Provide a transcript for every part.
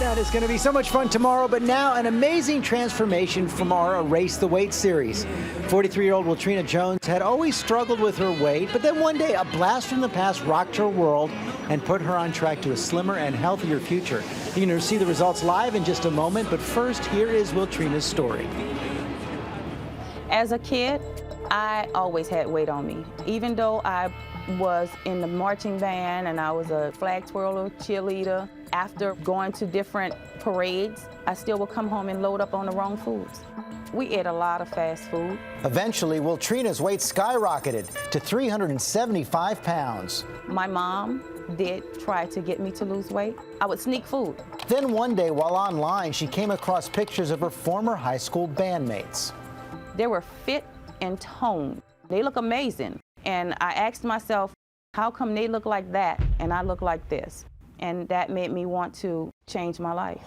That is going to be so much fun tomorrow, but now an amazing transformation from our Erase the Weight series. 43-year-old Wiltrina Jones had always struggled with her weight, but then one day a blast from the past rocked her world and put her on track to a slimmer and healthier future. You're going to see the results live in just a moment, but first, here is Wiltrina's story. As a kid, I always had weight on me. Even though I was in the marching band and I was a flag twirler, cheerleader, after going to different parades, I still would come home and load up on the wrong foods. We ate a lot of fast food. Eventually, Wiltrina's weight skyrocketed to 375 pounds. My mom did try to get me to lose weight. I would sneak food. Then one day, while online, she came across pictures of her former high school bandmates. They were fit and toned. They look amazing. And I asked myself, how come they look like that and I look like this? And that made me want to change my life.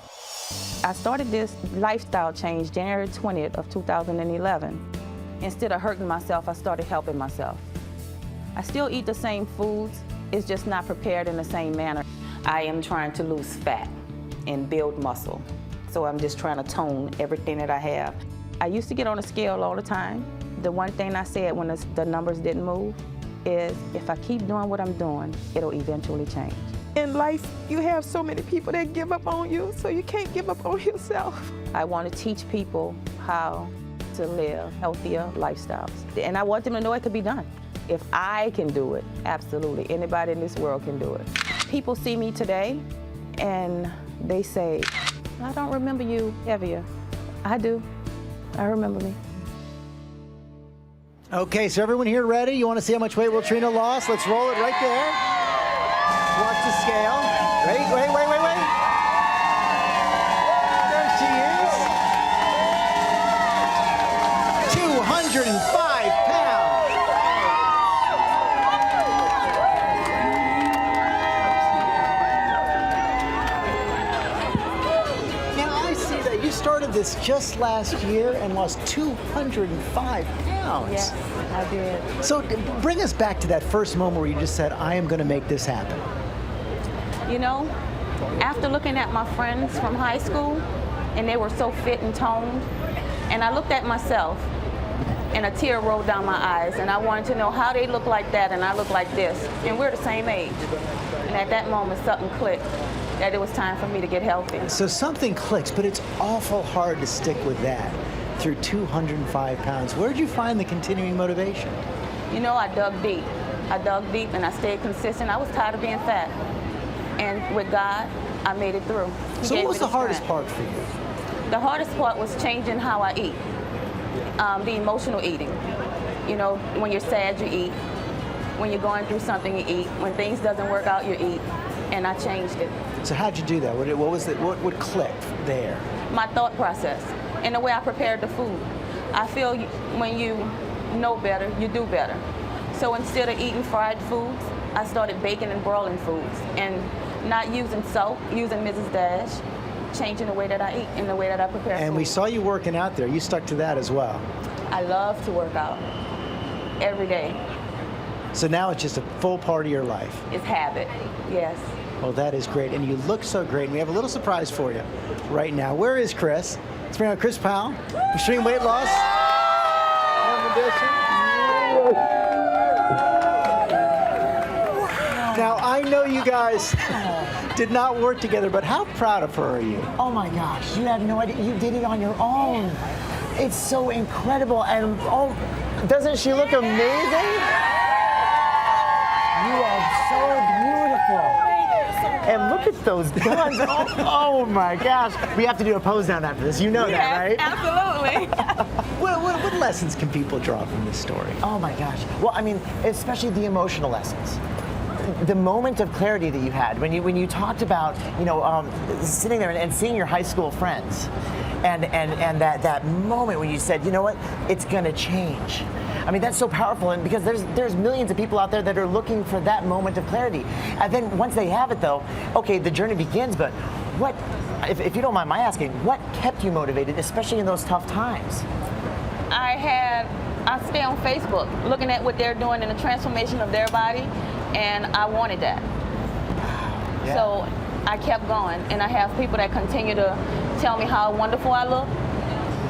I started this lifestyle change January 20th of 2011. Instead of hurting myself, I started helping myself. I still eat the same foods, it's just not prepared in the same manner. I am trying to lose fat and build muscle. So I'm just trying to tone everything that I have. I used to get on a scale all the time. The one thing I said when the numbers didn't move is, if I keep doing what I'm doing, it'll eventually change. In life, you have so many people that give up on you, so you can't give up on yourself. I want to teach people how to live healthier lifestyles. And I want them to know it could be done. If I can do it, absolutely. Anybody in this world can do it. People see me today and they say, I don't remember you heavier. I do. I remember me. Okay, so everyone here ready? You want to see how much weight Wiltrina lost? Let's roll it right there. Watch the scale. Wait. There she is. 205 pounds. Now I see that you started this just last year and lost 205 pounds. Yes, I did. So bring us back to that first moment where you just said, I am going to make this happen. You know, after looking at my friends from high school, and they were so fit and toned, and I looked at myself, and a tear rolled down my eyes, and I wanted to know how they look like that and I look like this, and we're the same age. And at that moment, something clicked, that it was time for me to get healthy. So something clicks, but it's awful hard to stick with that through 205 pounds. Where did you find the continuing motivation? You know, I dug deep. And I stayed consistent. I was tired of being fat. And with God, I made it through. So what was the hardest part for you? The hardest part was changing how I eat. The emotional eating. You know, when you're sad, you eat. When you're going through something, you eat. When things doesn't work out, you eat. And I changed it. So how'd you do that? What clicked there? My thought process and the way I prepared the food. I feel when you know better, you do better. So instead of eating fried foods, I started baking and broiling foods and not using salt, using Mrs. Dash, changing the way that I eat and the way that I prepare food. And we saw you working out there. You stuck to that as well. I love to work out every day. So now it's just a full part of your life. It's habit, yes. Well, that is great. And you look so great. And we have a little surprise for you right now. Where is Chris? Let's bring out Chris Powell, Extreme Weight Loss. Now, I know you guys did not work together, but how proud of her are you? Oh my gosh, you have no idea. You did it on your own. It's so incredible. And oh, doesn't she look amazing? You are so beautiful. And look at those guns. Oh my gosh. We have to do a pose down after this. You know that, right? Absolutely. What lessons can people draw from this story? Oh my gosh. Well, I mean, especially the emotional lessons. The moment of clarity that you had when you talked about, you know, sitting there and seeing your high school friends, and that moment when you said, you know what, it's gonna change. I mean, that's so powerful, and because there's millions of people out there that are looking for that moment of clarity. And then once they have it, though, okay, the journey begins. But what, if you don't mind my asking, what kept you motivated, especially in those tough times? I stay on Facebook looking at what they're doing in the transformation of their body, and I wanted that. Yeah. So I kept going. And I have people that continue to tell me how wonderful I look,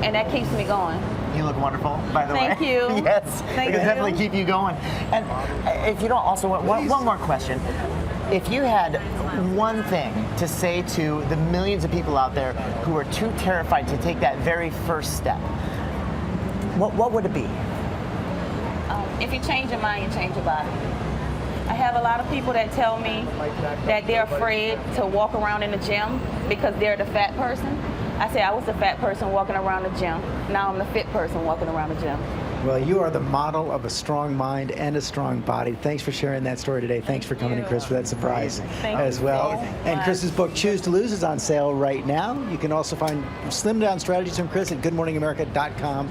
and that keeps me going. You look wonderful, by the way. Thank you. Yes, Thank it can you. definitely keep you going. And if you don't, also one more question. If you had one thing to say to the millions of people out there who are too terrified to take that very first step, what would it be? If you change your mind, you change your body. I have a lot of people that tell me that they're afraid to walk around in the gym because they're the fat person. I say I was the fat person walking around the gym. Now I'm the fit person walking around the gym. Well, you are the model of a strong mind and a strong body. Thanks for sharing that story today. Thanks for coming in, Chris, for that surprise as well. And Chris's book, Choose to Lose, is on sale right now. You can also find slimmed down strategies from Chris at goodmorningamerica.com.